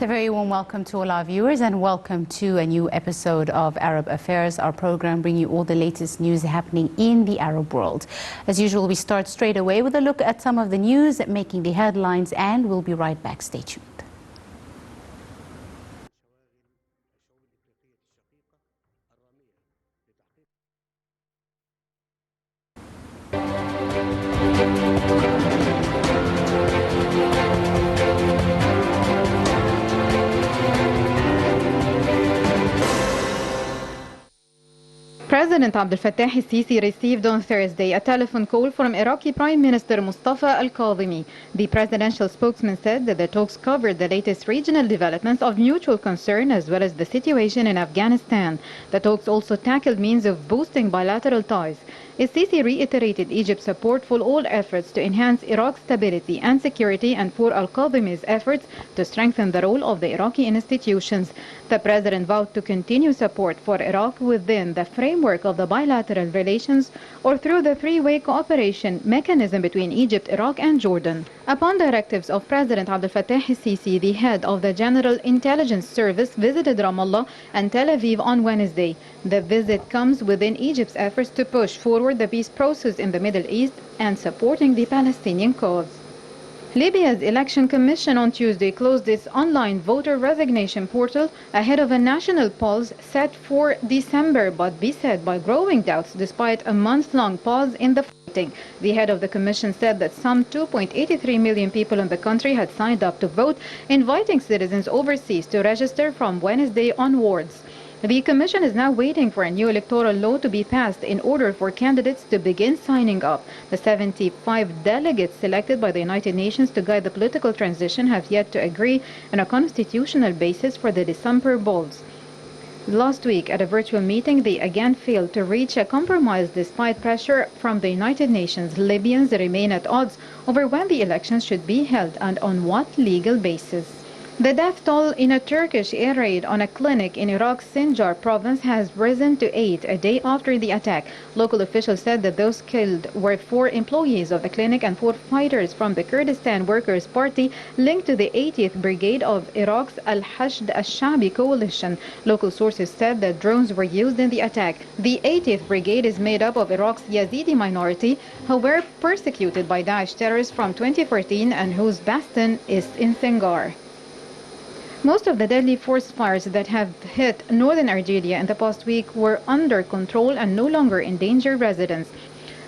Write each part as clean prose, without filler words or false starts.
A very warm welcome to all our viewers and welcome to a new episode of Arab Affairs, our program bringing you all the latest news happening in the Arab world. As usual, we start straight away with a look at some of the news making the headlines, and we'll be right back. Stay tuned. President Abdel Fattah el-Sisi received on Thursday a telephone call from Iraqi Prime Minister Mustafa al-Kadhimi. The presidential spokesman said that the talks covered the latest regional developments of mutual concern as well as the situation in Afghanistan. The talks also tackled means of boosting bilateral ties. El-Sisi reiterated Egypt's support for all efforts to enhance Iraq's stability and security and for al-Kadhimi's efforts to strengthen the role of the Iraqi institutions. The president vowed to continue support for Iraq within the framework of the bilateral relations or through the three-way cooperation mechanism between Egypt, Iraq and Jordan. Upon directives of President Abdel Fattah el-Sisi, the head of the General Intelligence Service visited Ramallah and Tel Aviv on Wednesday. The visit comes within Egypt's efforts to push forward the peace process in the Middle East and supporting the Palestinian cause. Libya's election commission on Tuesday closed its online voter resignation portal ahead of a national polls set for December, but beset by growing doubts despite a month-long pause in the voting. The head of the commission said that some 2.83 million people in the country had signed up to vote, inviting citizens overseas to register from Wednesday onwards. The Commission is now waiting for a new electoral law to be passed in order for candidates to begin signing up. The 75 delegates selected by the United Nations to guide the political transition have yet to agree on a constitutional basis for the December polls. Last week, at a virtual meeting, they again failed to reach a compromise despite pressure from the United Nations. Libyans remain at odds over when the elections should be held and on what legal basis. The death toll in a Turkish air raid on a clinic in Iraq's Sinjar province has risen to 8 a day after the attack. Local officials said that those killed were 4 employees of the clinic and 4 fighters from the Kurdistan Workers' Party linked to the 80th Brigade of Iraq's Al-Hashd al-Shabi coalition. Local sources said that drones were used in the attack. The 80th Brigade is made up of Iraq's Yazidi minority who were persecuted by Daesh terrorists from 2014 and whose bastion is in Sinjar. Most of the deadly forest fires that have hit northern Algeria in the past week were under control and no longer endanger residents.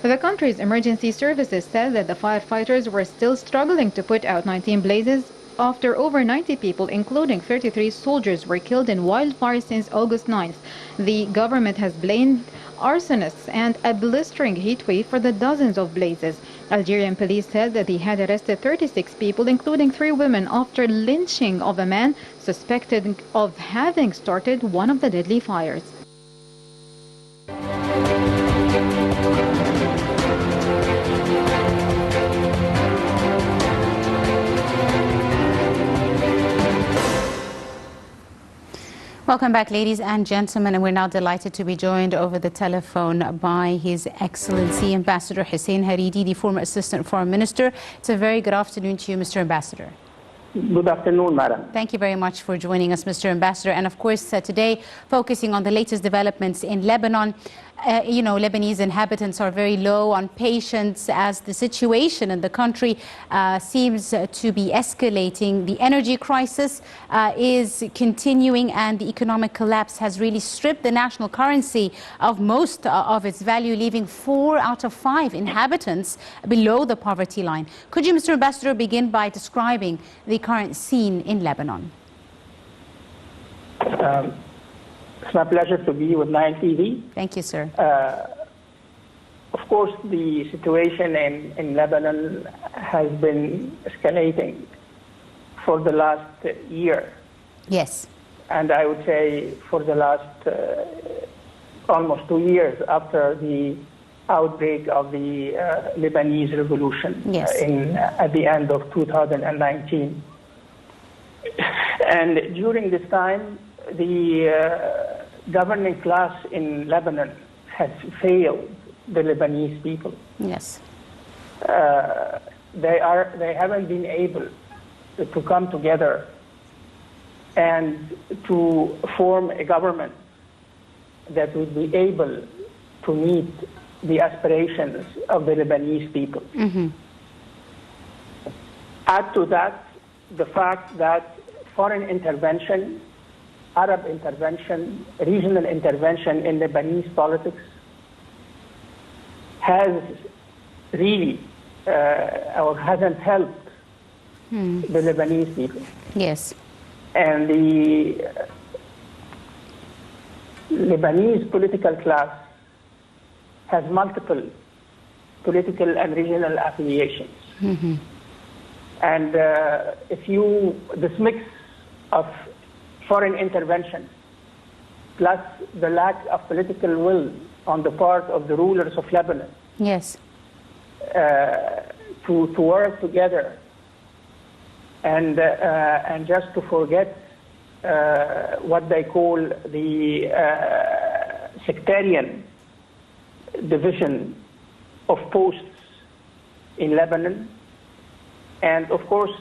The country's emergency services said that the firefighters were still struggling to put out 19 blazes after over 90 people, including 33 soldiers, were killed in wildfires since August 9th. The government has blamed arsonists and a blistering heat wave for the dozens of blazes. Algerian police said that they had arrested 36 people, including 3 women, after lynching of a man suspected of having started one of the deadly fires. Welcome back, ladies and gentlemen, and we're now delighted to be joined over the telephone by His Excellency Ambassador Hussein Haridi, the former Assistant Foreign Minister. It's a very good afternoon to you, Mr. Ambassador. Good afternoon, madam. Thank you very much for joining us, Mr. Ambassador. And of course, today, focusing on the latest developments in Lebanon. Lebanese inhabitants are very low on patience as the situation in the country seems to be escalating. The energy crisis is continuing, and the economic collapse has really stripped the national currency of most of its value, leaving 4 out of 5 inhabitants below the poverty line. Could you, Mr. Ambassador, begin by describing the current scene in Lebanon? It's my pleasure to be with Nile TV. Thank you, sir. Of course, the situation in Lebanon has been escalating for the last year. Yes. And I would say for the last almost 2 years after the outbreak of the Lebanese revolution. Yes. At the end of 2019. And during this time, the governing class in Lebanon has failed the Lebanese people. Yes. They haven't been able to come together and to form a government that would be able to meet the aspirations of the Lebanese people. Add to that the fact that foreign intervention, Arab intervention, regional intervention in Lebanese politics has really or hasn't helped the Lebanese people. Yes. And the Lebanese political class has multiple political and regional affiliations. And this mix of foreign intervention plus the lack of political will on the part of the rulers of Lebanon Yes. to work together and just to forget what they call the sectarian division of posts in Lebanon. And of course,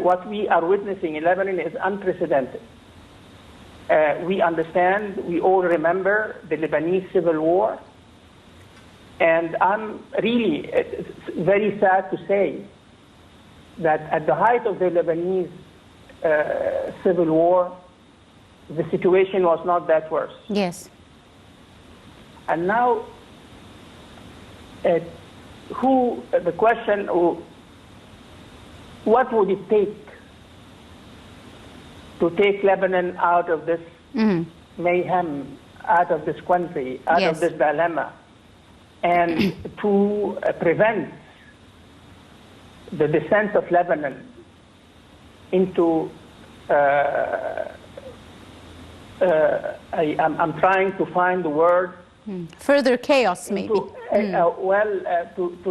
what we are witnessing in Lebanon is unprecedented. We understand, we all remember the Lebanese civil war. And I'm really, it's very sad to say that at the height of the Lebanese civil war, the situation was not that worse. Yes. And now, the question, what would it take to take Lebanon out of this mayhem, out of this country, out Yes. of this dilemma, and to prevent the descent of Lebanon into, I'm trying to find the word, Further chaos, maybe. to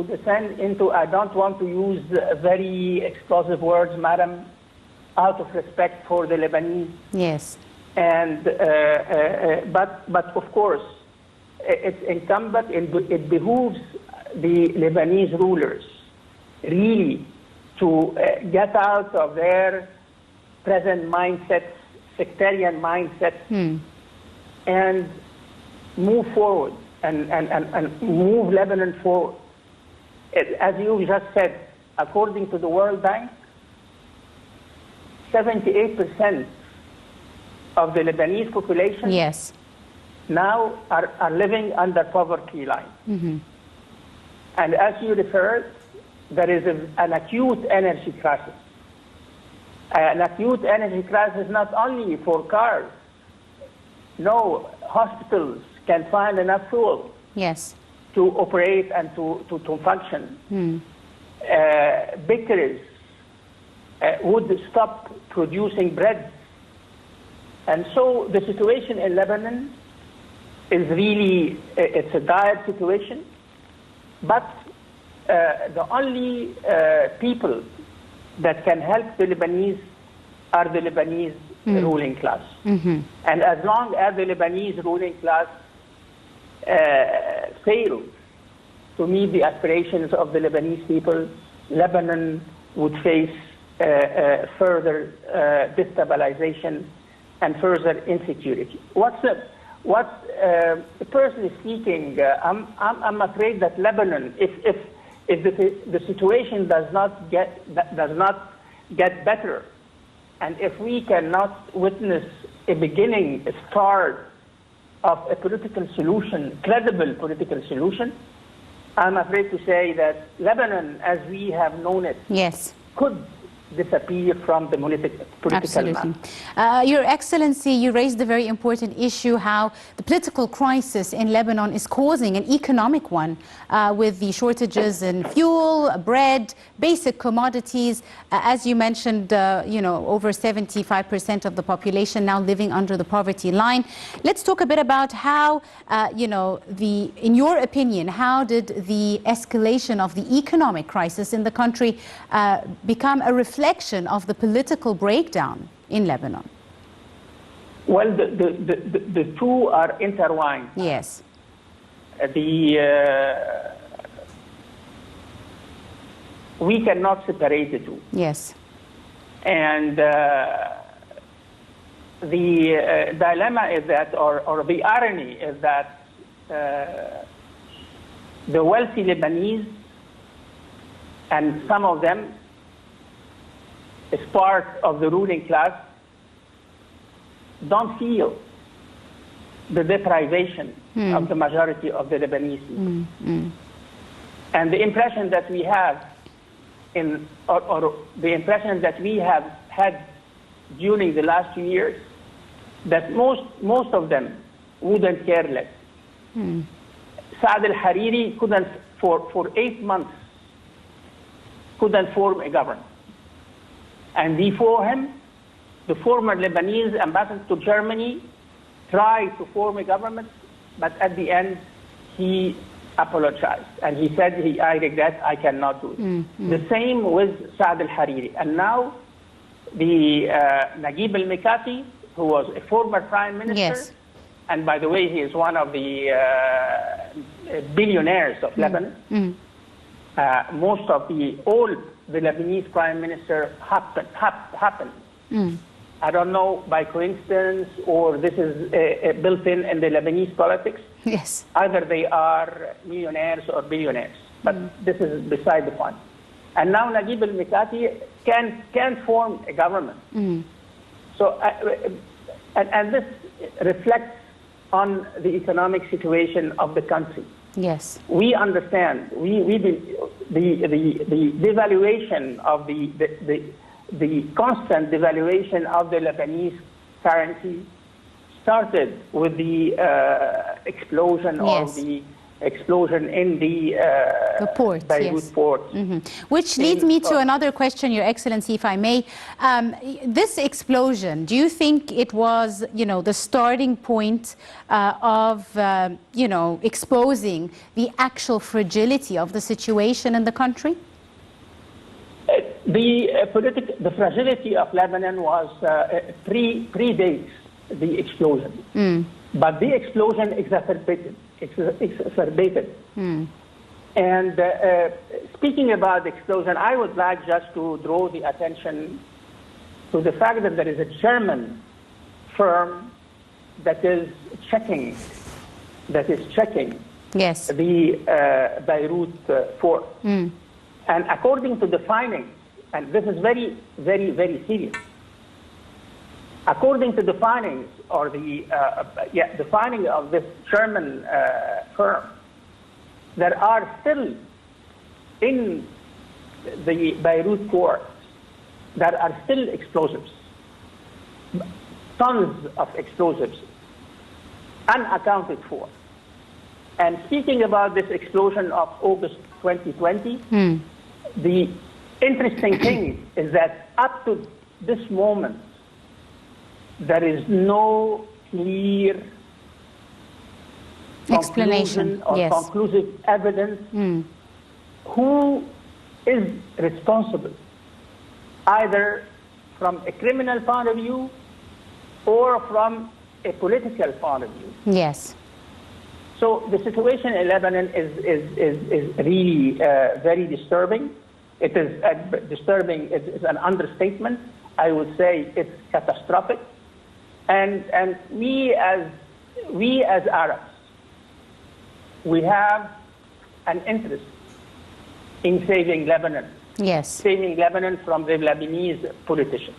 descend into, I don't want to use very explosive words, madam, out of respect for the Lebanese. Yes. And but of course, it's incumbent, it behooves the Lebanese rulers really to get out of their present mindsets, sectarian mindsets, and move forward and move Lebanon forward. As you just said, according to the World Bank, 78% of the Lebanese population Yes. now are living under poverty line. And as you referred, there is an acute energy crisis. An acute energy crisis not only for cars. No, hospitals can find enough fuel Yes. to operate and to function. Bakeries would stop producing bread. And so the situation in Lebanon is really, it's a dire situation. But the only people that can help the Lebanese are the Lebanese ruling class. And as long as the Lebanese ruling class fails to meet the aspirations of the Lebanese people, Lebanon would face further destabilization and further insecurity. Personally speaking, I'm afraid that Lebanon, if the situation does not get better, and if we cannot witness a start of a political solution, credible political solution, I'm afraid to say that Lebanon, as we have known it, Yes. could disappear from the political Absolutely. map. Your Excellency, you raised a very important issue, how the political crisis in Lebanon is causing an economic one with the shortages in fuel, bread, basic commodities. As you mentioned, over 75% of the population now living under the poverty line. Let's talk a bit about how, in your opinion, how did the escalation of the economic crisis in the country become a reflection of the political breakdown in Lebanon? Well, the two are intertwined. Yes. We cannot separate the two. Yes. And the dilemma is that, or the irony is that the wealthy Lebanese, and some of them as part of the ruling class, don't feel the deprivation of the majority of the Lebanese people. And the impression that we have or the impression that we have had during the last few years, that most of them wouldn't care less. Saad al-Hariri couldn't, for 8 months, couldn't form a government. And before him, the former Lebanese ambassador to Germany tried to form a government, but at the end, he apologized. And he said, I regret, I cannot do it. The same with Saad al-Hariri. And now, the Naguib al-Mikati, who was a former prime minister, yes. And by the way, he is one of the billionaires of Lebanon. Most of all the Lebanese prime minister happened. I don't know by coincidence or this is built in the Lebanese politics. Yes. Either they are millionaires or billionaires, but this is beside the point. And now Naguib al-Mikati can form a government. So, and this reflects on the economic situation of the country. Yes. We understand. The devaluation of the constant devaluation of the Lebanese currency started with the explosion yes. of the explosion in the port, Beirut yes. port. Which leads me to another question, Your Excellency, if I may. This explosion, do you think it was, the starting point of, exposing the actual fragility of the situation in the country? The fragility of Lebanon was predates the explosion, but the explosion exacerbated. And speaking about the explosion, I would like just to draw the attention to the fact that there is a German firm that is checking yes. the Beirut port. And according to the findings, and this is very, very, very serious. According to the findings, or the finding of this German firm, there are still in the Beirut port, there are still explosives, tons of explosives, unaccounted for. And speaking about this explosion of August 2020, the interesting thing is that up to this moment, there is no clear explanation or yes. conclusive evidence who is responsible, either from a criminal point of view or from a political point of view. Yes. So the situation in Lebanon is really very disturbing. It is disturbing. It's an understatement. I would say it's catastrophic. And we as Arabs, we have an interest in saving Lebanon. Yes. Saving Lebanon from the Lebanese politicians.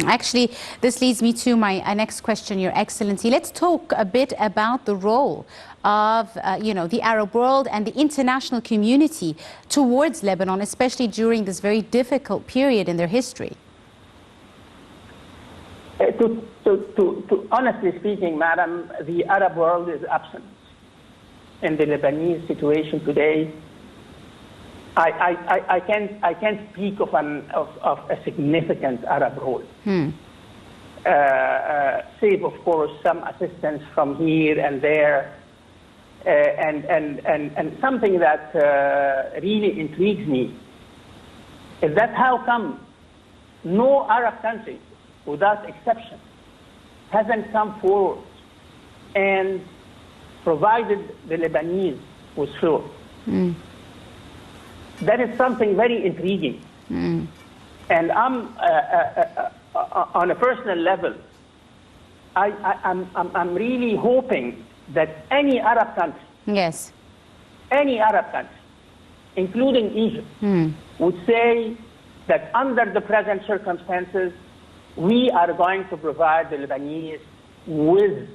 Actually, this leads me to my next question, Your Excellency. Let's talk a bit about the role of, the Arab world and the international community towards Lebanon, especially during this very difficult period in their history. To honestly speaking, Madam, the Arab world is absent in the Lebanese situation today. I can't speak of a significant Arab role, save of course some assistance from here and there, and something that really intrigues me is that how come no Arab country, without exception, hasn't come forward and provided the Lebanese with fuel. That is something very intriguing. And I'm, on a personal level, I'm really hoping that any Arab country, Yes. any Arab country, including Egypt, would say that under the present circumstances, we are going to provide the Lebanese with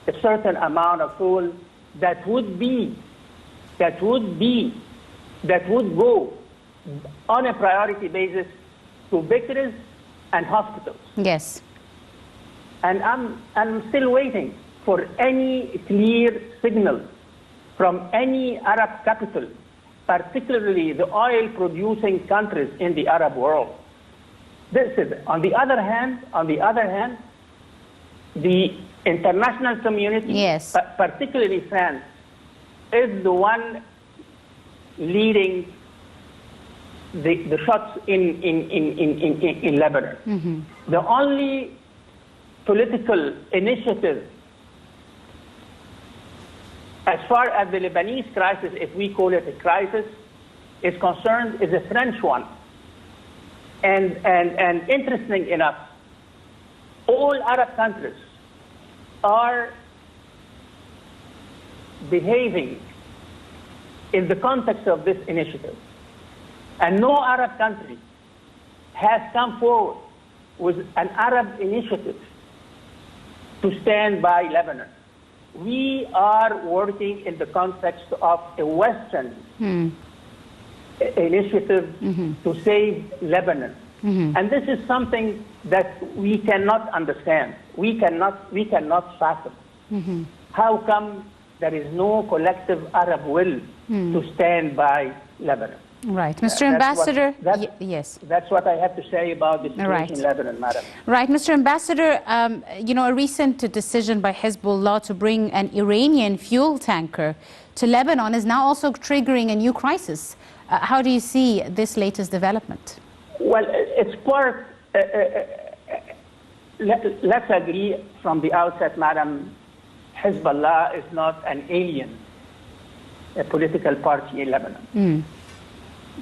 a certain amount of fuel that would go on a priority basis to bakeries and hospitals. Yes. And I'm still waiting for any clear signal from any Arab capital, particularly the oil-producing countries in the Arab world. This is it. On the other hand, the international community, Yes. particularly France, is the one leading the shots in Lebanon. The only political initiative, as far as the Lebanese crisis, if we call it a crisis, is concerned, is a French one. And interesting enough, all Arab countries are behaving in the context of this initiative. And no Arab country has come forward with an Arab initiative to stand by Lebanon. We are working in the context of a Western initiative to save Lebanon. And this is something that we cannot understand. We cannot fathom. How come there is no collective Arab will to stand by Lebanon? Right. Mr. Ambassador, yes. That's what I have to say about the situation Right. in Lebanon, madam. Right. Mr. Ambassador, a recent decision by Hezbollah to bring an Iranian fuel tanker to Lebanon is now also triggering a new crisis. How do you see this latest development? Well, it's part, let's agree from the outset, madam, Hezbollah is not an alien, a political party in Lebanon.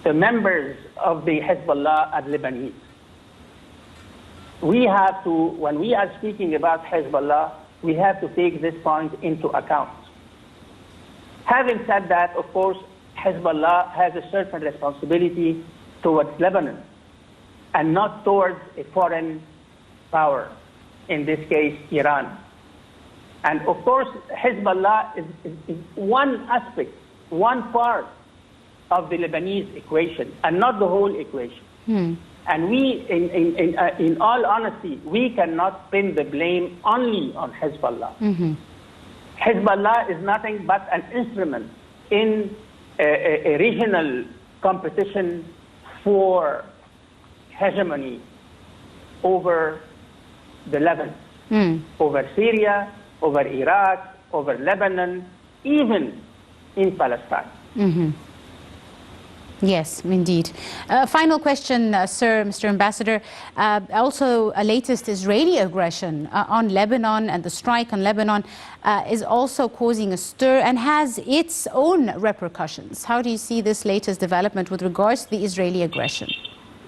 The members of the Hezbollah are Lebanese. We have to, when we are speaking about Hezbollah, we have to take this point into account. Having said that, of course, Hezbollah has a certain responsibility towards Lebanon and not towards a foreign power, in this case, Iran. And of course, Hezbollah is one aspect, one part of the Lebanese equation, and not the whole equation. And we, in all honesty, we cannot pin the blame only on Hezbollah. Hezbollah is nothing but an instrument in a regional competition for hegemony over the Levant, over Syria, over Iraq, over Lebanon, even in Palestine. Yes, indeed. Final question, sir, Mr. Ambassador. Also, a latest Israeli aggression on Lebanon and the strike on Lebanon is also causing a stir and has its own repercussions. How do you see this latest development with regards to the Israeli aggression?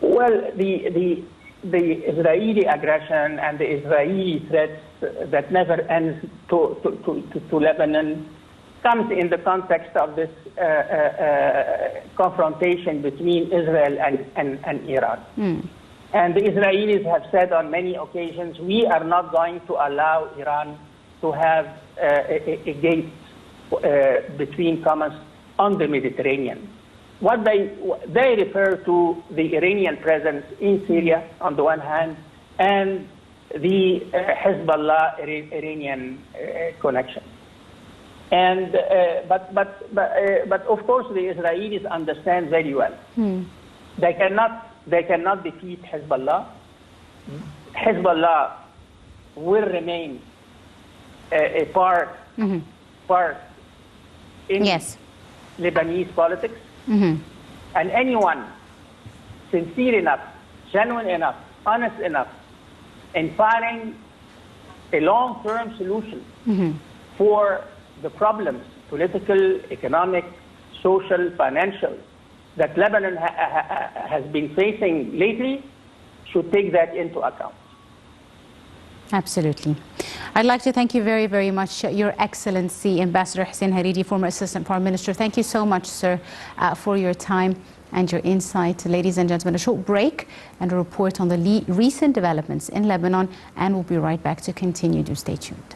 Well, the Israeli aggression and the Israeli threats that never ends to Lebanon comes in the context of this confrontation between Israel and Iran. And the Israelis have said on many occasions, we are not going to allow Iran to have a gate between commas on the Mediterranean. What they refer to the Iranian presence in Syria on the one hand, and the Hezbollah Iranian connection. And but of course the Israelis understand very well. They cannot defeat Hezbollah. Hezbollah will remain a part in Lebanese politics. And anyone sincere enough, genuine enough, honest enough in finding a long-term solution for the problems, political, economic, social, financial, that Lebanon has been facing lately, should take that into account. Absolutely. I'd like to thank you very, very much, Your Excellency, Ambassador Hussein Hariri, former Assistant Foreign Minister. Thank you so much, sir, for your time and your insight. Ladies and gentlemen, a short break and a report on the recent developments in Lebanon, and we'll be right back to continue. Do stay tuned.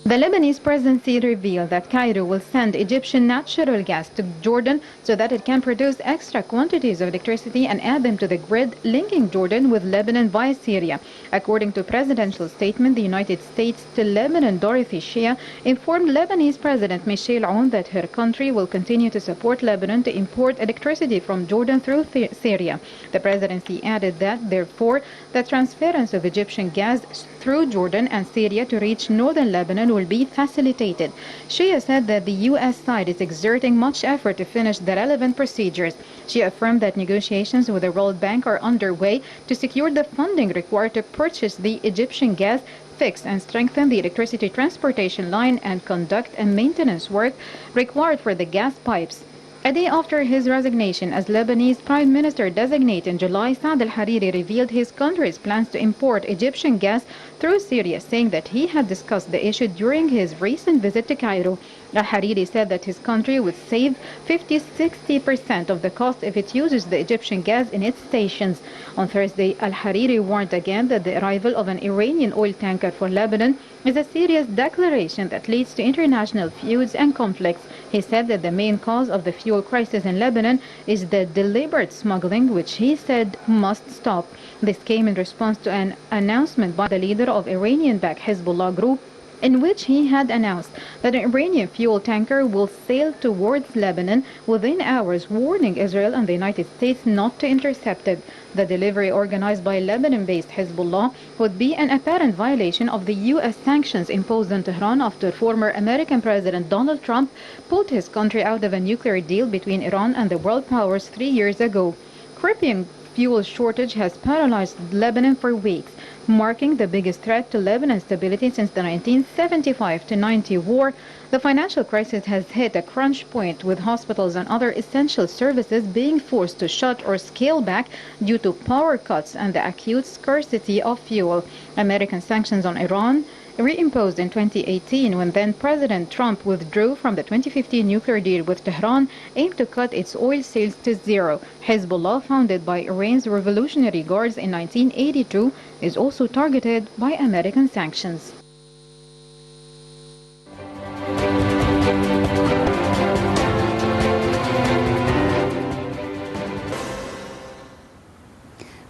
The Lebanese presidency revealed that Cairo will send Egyptian natural gas to Jordan so that it can produce extra quantities of electricity and add them to the grid linking Jordan with Lebanon via Syria. According to a presidential statement, the United States to Lebanon, Dorothy Shea, informed Lebanese President Michel Aoun that her country will continue to support Lebanon to import electricity from Jordan through Syria. The presidency added that, therefore, the transference of Egyptian gas through Jordan and Syria to reach northern Lebanon will be facilitated. Shea said that the U.S. side is exerting much effort to finish the relevant procedures. She affirmed that negotiations with the World Bank are underway to secure the funding required to purchase the Egyptian gas, fix and strengthen the electricity transportation line, and conduct and maintenance work required for the gas pipes. A day after his resignation as Lebanese Prime Minister designate in July, Saad al-Hariri revealed his country's plans to import Egyptian gas through Syria, saying that he had discussed the issue during his recent visit to Cairo. Al-Hariri said that his country would save 50–60% of the cost if it uses the Egyptian gas in its stations. On Thursday, Al-Hariri warned again that the arrival of an Iranian oil tanker for Lebanon is a serious declaration that leads to international feuds and conflicts. He said that the main cause of the fuel crisis in Lebanon is the deliberate smuggling, which he said must stop. This came in response to an announcement by the leader of Iranian-backed Hezbollah group, in which he had announced that an Iranian fuel tanker will sail towards Lebanon within hours, warning Israel and the United States not to intercept it. The delivery, organized by Lebanon-based Hezbollah, would be an apparent violation of the U.S. sanctions imposed on Tehran after former American President Donald Trump pulled his country out of a nuclear deal between Iran and the world powers 3 years ago. Crippling fuel shortage has paralyzed Lebanon for weeks, marking the biggest threat to Lebanon's stability since the 1975–90 war. The financial crisis has hit a crunch point, with hospitals and other essential services being forced to shut or scale back due to power cuts and the acute scarcity of fuel. American sanctions on Iran, reimposed in 2018 when then-President Trump withdrew from the 2015 nuclear deal with Tehran, aimed to cut its oil sales to zero. Hezbollah, founded by Iran's Revolutionary Guards in 1982, is also targeted by American sanctions.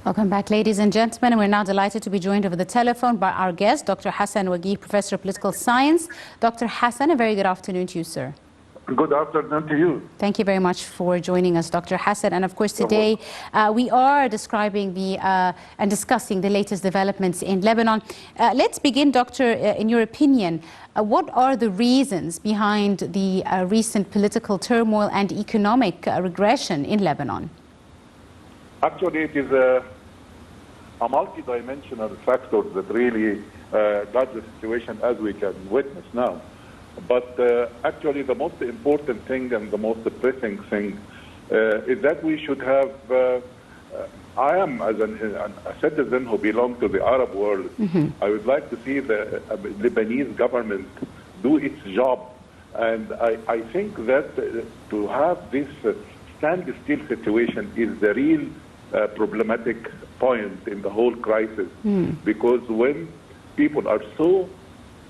Welcome back, ladies and gentlemen. We're now delighted to be joined over the telephone by our guest, Dr. Hassan Wagih, Professor of Political Science. Dr. Hassan, a very good afternoon to you, sir. Good afternoon to you. Thank you very much for joining us, Dr. Hassan. And of course, today we are describing and discussing the latest developments in Lebanon. Let's begin, Doctor, in your opinion. What are the reasons behind the recent political turmoil and economic regression in Lebanon? Actually, it is a multi-dimensional factor that really got the situation as we can witness now. But actually, the most important thing and the most pressing thing is that we should have, I am as a citizen who belongs to the Arab world, I would like to see the Lebanese government do its job. And I think that to have this standstill situation is the real problematic point in the whole crisis, because when people are so,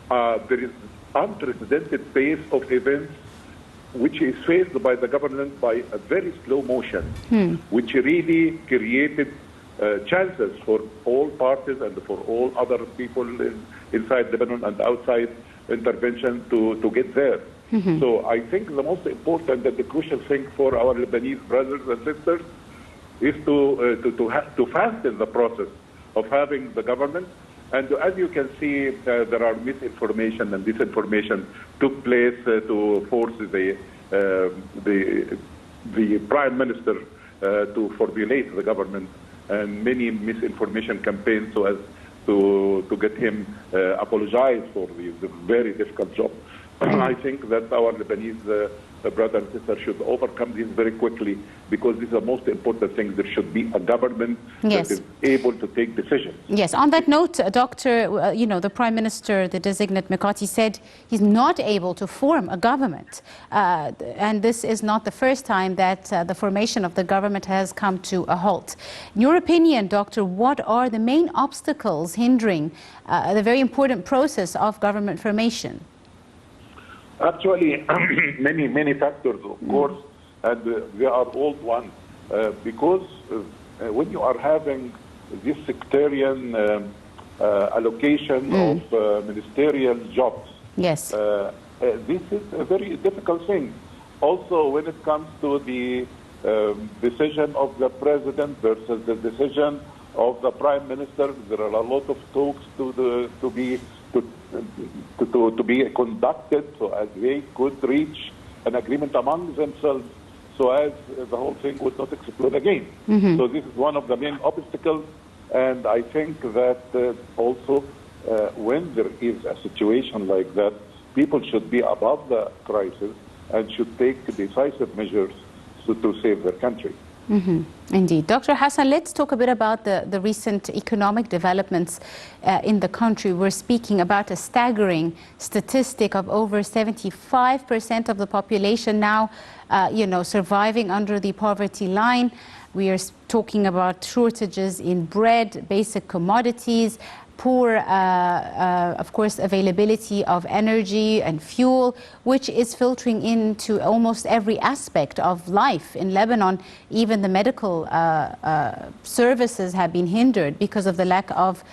there is unprecedented pace of events which is faced by the government by a very slow motion, which really created chances for all parties and for all other people inside Lebanon and outside intervention to get there. So I think the most important and the crucial thing for our Lebanese brothers and sisters is to fasten the process of having the government. And as you can see, there are misinformation and disinformation took place to force the prime minister to formulate the government, and many misinformation campaigns so as to get him apologize for the very difficult job. I think that our Lebanese brother and sister should overcome this very quickly, because this is the most important thing. There should be a government Yes. that is able to take decisions. Yes, on that note, Doctor, the Prime Minister, the designate Mikati, said he's not able to form a government. And this is not the first time that the formation of the government has come to a halt. In your opinion, Doctor, what are the main obstacles hindering the very important process of government formation? Actually, many factors, of course, and they are old ones. Because when you are having this sectarian allocation of ministerial jobs, Yes. this is a very difficult thing. Also, when it comes to the decision of the president versus the decision of the prime minister, there are a lot of talks to be conducted so as they could reach an agreement among themselves, so as the whole thing would not explode again. So this is one of the main obstacles, and I think that also when there is a situation like that, people should be above the crisis and should take decisive measures to save their country. Indeed. Dr. Hassan, let's talk a bit about the recent economic developments in the country. We're speaking about a staggering statistic of over 75% of the population now, surviving under the poverty line. We are talking about shortages in bread, basic commodities, poor, of course, availability of energy and fuel, which is filtering into almost every aspect of life in Lebanon. Even the medical services have been hindered because of the lack of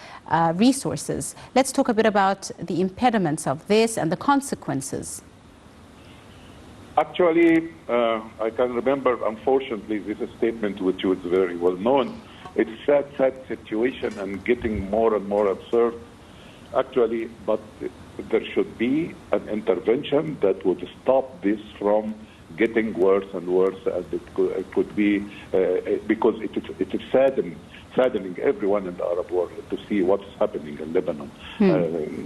resources. Let's talk a bit about the impediments of this and the consequences. Actually, I can remember, unfortunately, this statement which was very well known. It's a sad situation and getting more and more absurd, actually, but there should be an intervention that would stop this from getting worse and worse as it could be, because it is saddening everyone in the Arab world to see what's happening in Lebanon,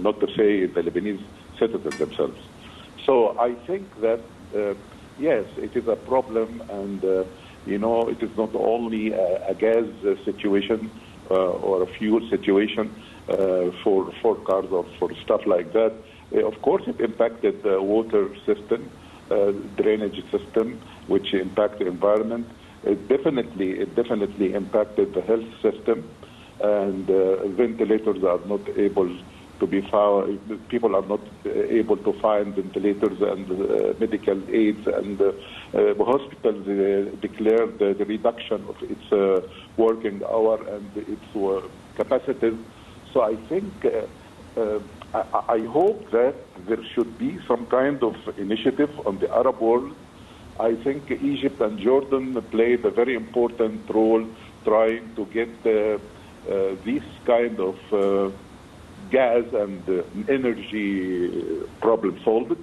not to say the Lebanese citizens themselves. So I think that, yes, it is a problem, and it is not only a gas situation or a fuel situation for cars or for stuff like that. Of course, it impacted the water system, drainage system, which impact the environment. It definitely impacted the health system, and ventilators are not able to be found. People are not able to find ventilators and medical aids, and hospitals declared the reduction of its working hour and its capacities. So I think, I hope that there should be some kind of initiative on the Arab world. I think Egypt and Jordan played a very important role trying to get this kind of gas and energy problem solved.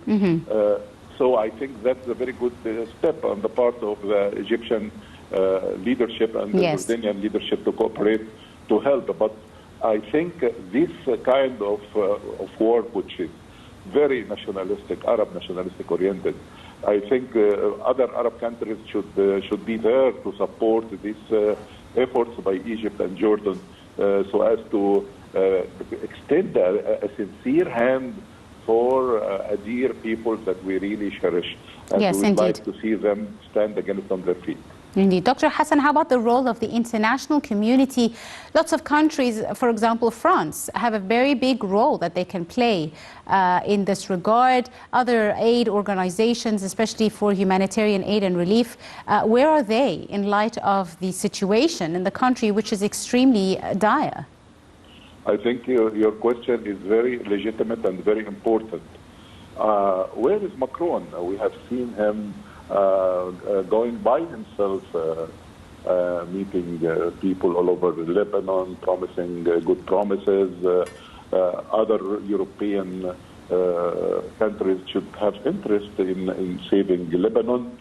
So I think that's a very good step on the part of the Egyptian leadership and the Jordanian leadership to cooperate to help. But I think this kind of work, which is very nationalistic, Arab nationalistic oriented, I think other Arab countries should be there to support these efforts by Egypt and Jordan, so as to extend a sincere hand for a dear people that we really cherish, and we would like to see them stand again on their feet. Indeed. Dr. Hassan, how about the role of the international community? Lots of countries, for example, France, have a very big role that they can play in this regard. Other aid organizations, especially for humanitarian aid and relief, where are they in light of the situation in the country, which is extremely dire? I think your question is very legitimate and very important. Where is Macron? We have seen him going by himself, meeting people all over Lebanon, promising good promises. Other European countries should have interest in saving Lebanon.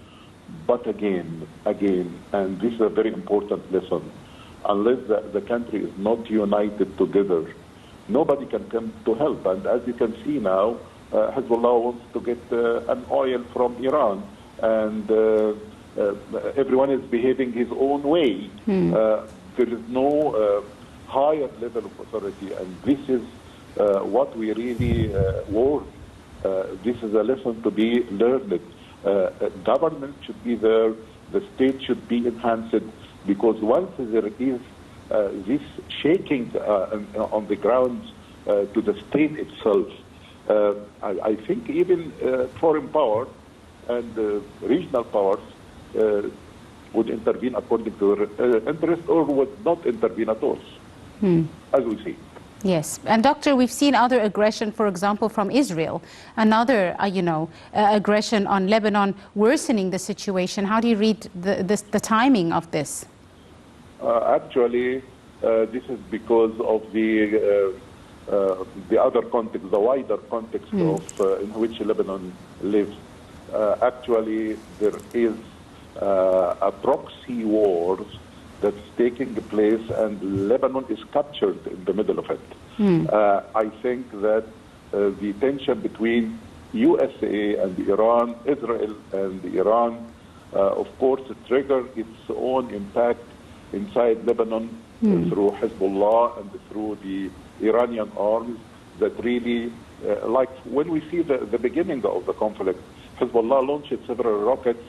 But again, and this is a very important lesson, unless the country is not united together nobody can come to help. And as you can see now, Hezbollah wants to get an oil from Iran, and everyone is behaving his own way. There is no higher level of authority, and this is what we really want. This is a lesson to be learned. Government should be there, the state should be enhanced, because once there is this shaking on the ground to the state itself, I think even foreign powers and regional powers would intervene according to their interest, or would not intervene at all, as we see. Yes, and Doctor, we've seen other aggression, for example, from Israel, another, aggression on Lebanon, worsening the situation. How do you read the timing of this? Actually, this is because of the other context, the wider context of in which Lebanon lives. Actually, there is a proxy war that's taking place, and Lebanon is captured in the middle of it. I think that the tension between USA and Iran, Israel and Iran, of course, trigger its own impact inside Lebanon through Hezbollah and through the Iranian arms that really, like when we see the beginning of the conflict, Hezbollah launched several rockets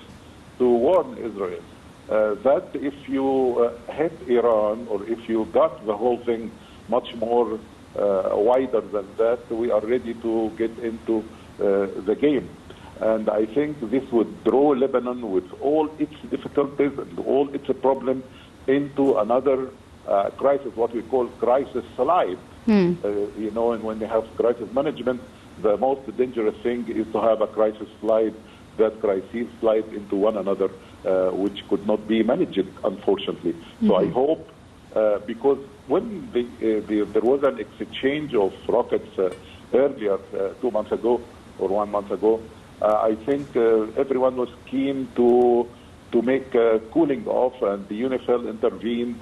to warn Israel that if you hit Iran, or if you got the whole thing much more wider than that, we are ready to get into the game. And I think this would draw Lebanon, with all its difficulties and all its problems, into another crisis, what we call crisis slide. And when you have crisis management, the most dangerous thing is to have a crisis slide, that crises slide into one another, which could not be managed, unfortunately. So I hope, because when there was an exchange of rockets earlier, 2 months ago or 1 month ago, I think everyone was keen to make cooling off, and the UNIFIL intervened.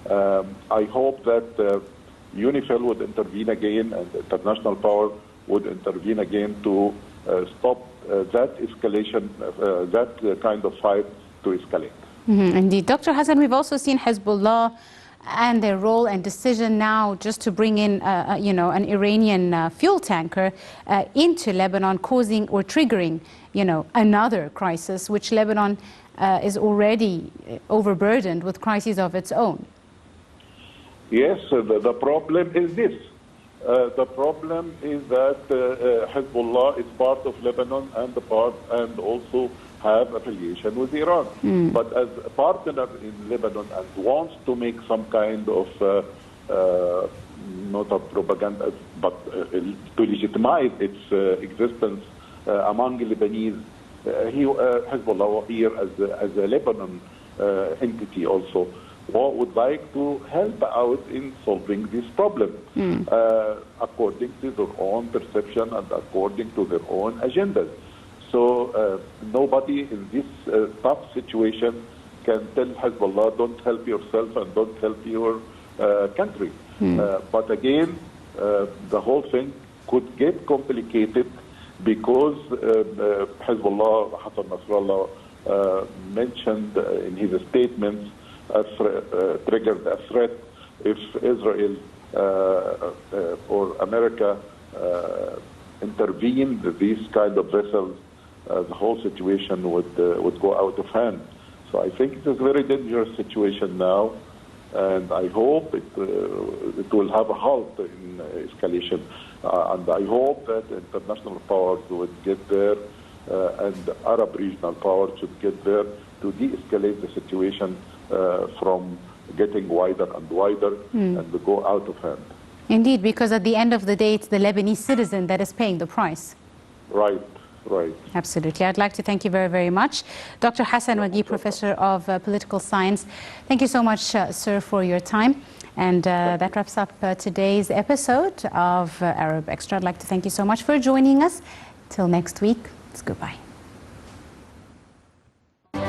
I hope that UNIFIL would intervene again, and the international power would intervene again to stop that escalation, that kind of fight to escalate. Indeed. Dr. Hassan, we've also seen Hezbollah and their role and decision now just to bring in, an Iranian fuel tanker into Lebanon, causing or triggering, another crisis, which Lebanon is already overburdened with crises of its own. Yes, the problem is this. The problem is that Hezbollah is part of Lebanon and also have affiliation with Iran. But as a partner in Lebanon and wants to make some kind of, not a propaganda, but to legitimize its existence among Lebanese, Hezbollah here as a Lebanon entity also, would like to help out in solving this problem according to their own perception and according to their own agendas. So nobody in this tough situation can tell Hezbollah, don't help yourself and don't help your country. But again, the whole thing could get complicated because Hezbollah, Hassan Nasrallah, mentioned in his statements, triggered a threat if Israel or America intervened these kind of vessels, the whole situation would go out of hand. So I think it's a very dangerous situation now, and I hope it will have a halt in escalation. And I hope that international powers would get there, and Arab regional powers should get there to de-escalate the situation from getting wider and wider and to go out of hand. Indeed, because at the end of the day, it's the Lebanese citizen that is paying the price. Right. Absolutely. I'd like to thank you very, very much. Dr. Hassan Wagee, Professor of Political Science. Thank you so much, sir, for your time. And that wraps up today's episode of Arab Extra. I'd like to thank you so much for joining us. Till next week, it's goodbye.